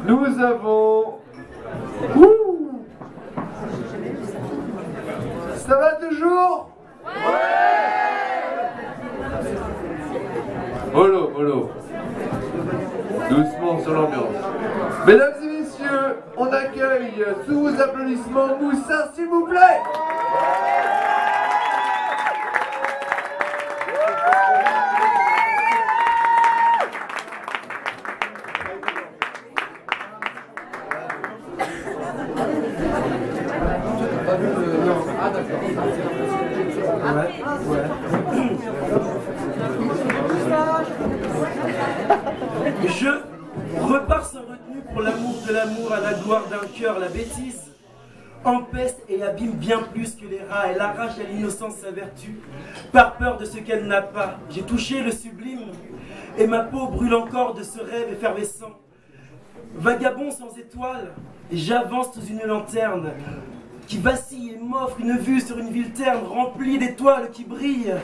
Nous avons... Ouh, ça va toujours? Mollo, mollo. Doucement sur l'ambiance. Mesdames et messieurs, on accueille sous vos applaudissements Moussa, s'il vous plaît. Je repars sans retenue pour l'amour de l'amour, à la gloire d'un cœur. La bêtise empeste et abîme bien plus que les rats. Elle arrache à l'innocence sa vertu, par peur de ce qu'elle n'a pas. J'ai touché le sublime, et ma peau brûle encore de ce rêve effervescent. Vagabond sans étoiles, j'avance sous une lanterne qui vacille et m'offre une vue sur une ville terne remplie d'étoiles qui brillent,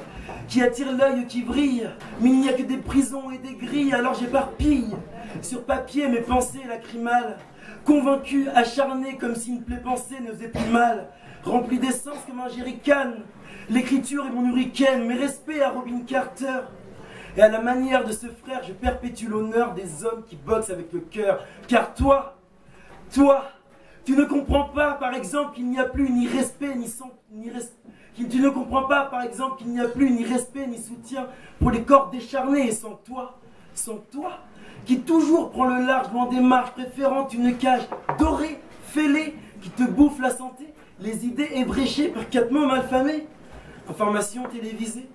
qui attire l'œil qui brille. Mais il n'y a que des prisons et des grilles, alors j'éparpille sur papier mes pensées lacrymales, convaincu, acharné, comme si une plaie pensée ne faisait plus mal, rempli d'essence comme un jerrycan. L'écriture est mon hurricane, mes respects à Robin Carter. Et à la manière de ce frère, je perpétue l'honneur des hommes qui boxent avec le cœur. Car toi, tu ne comprends pas, par exemple, qu'il n'y a plus ni respect, tu ne comprends pas, par exemple, qu'il n'y a plus ni respect, ni soutien pour les corps décharnés. Et sans toi, qui toujours prend le large loin des marches, préférant une cage dorée, fêlée, qui te bouffe la santé, les idées ébréchées par 4 mots malfamés. Information télévisée,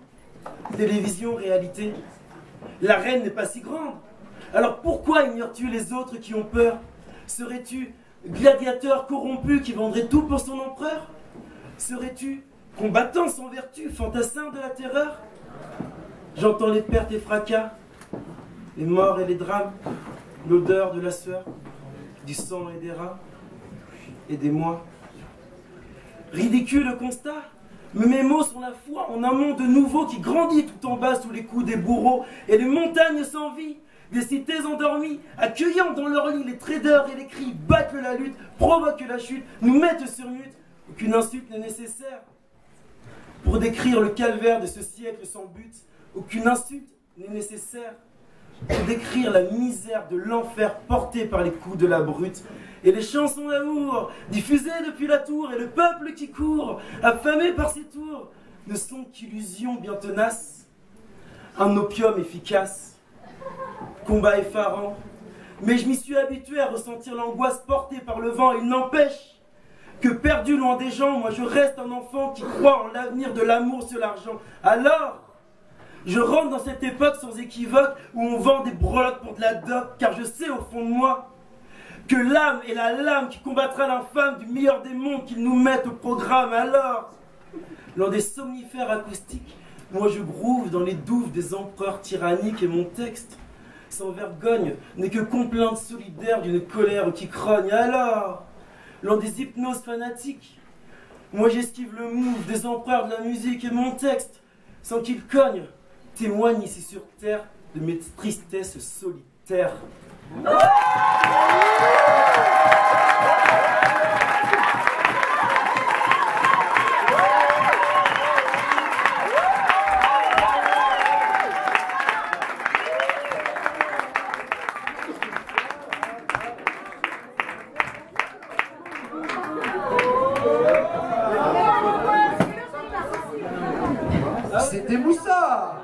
télévision, réalité. La reine n'est pas si grande. Alors pourquoi ignores-tu les autres qui ont peur? Serais-tu gladiateur corrompu qui vendrait tout pour son empereur? Serais-tu combattant sans vertu, fantassin de la terreur? J'entends les pertes et fracas, les morts et les drames, l'odeur de la sueur, du sang et des rats, et des mois. Ridicule constat, mais mes mots sont la foi en un monde nouveau qui grandit tout en bas sous les coups des bourreaux, et les montagnes sans vie, des cités endormies, accueillant dans leur lit les traders et les cris, battent la lutte, provoquent la chute, nous mettent sur mute. Aucune insulte n'est nécessaire pour décrire le calvaire de ce siècle sans but. Aucune insulte n'est nécessaire pour décrire la misère de l'enfer porté par les coups de la brute. Et les chansons d'amour diffusées depuis la tour, et le peuple qui court, affamé par ses tours, ne sont qu'illusions bien tenaces, un opium efficace. Combat effarant, mais je m'y suis habitué à ressentir l'angoisse portée par le vent. Il n'empêche que perdu loin des gens, moi je reste un enfant qui croit en l'avenir de l'amour sur l'argent. Alors, je rentre dans cette époque sans équivoque où on vend des breloques pour de la dope, car je sais au fond de moi que l'âme est la lame qui combattra l'infâme du meilleur des mondes qu'ils nous mettent au programme. Alors, lors des somnifères acoustiques, moi je groove dans les douves des empereurs tyranniques, et mon texte sans vergogne n'est que complainte solidaire d'une colère qui grogne. Alors, l'un des hypnoses fanatiques, moi j'esquive le move des empereurs de la musique, et mon texte, sans qu'il cogne, témoigne ici sur terre de mes tristesses solitaires. C'était Moussa.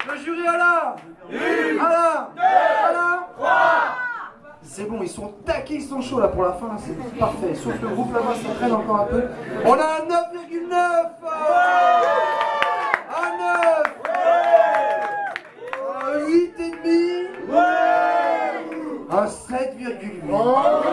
Le jury Alain. Alain. C'est bon, ils sont taqués, ils sont chauds là pour la fin, là, c'est parfait. Sauf le groupe là-bas s'entraîne encore un peu. On a un 9,9. Un 9. Un 8,5. Un 7,8.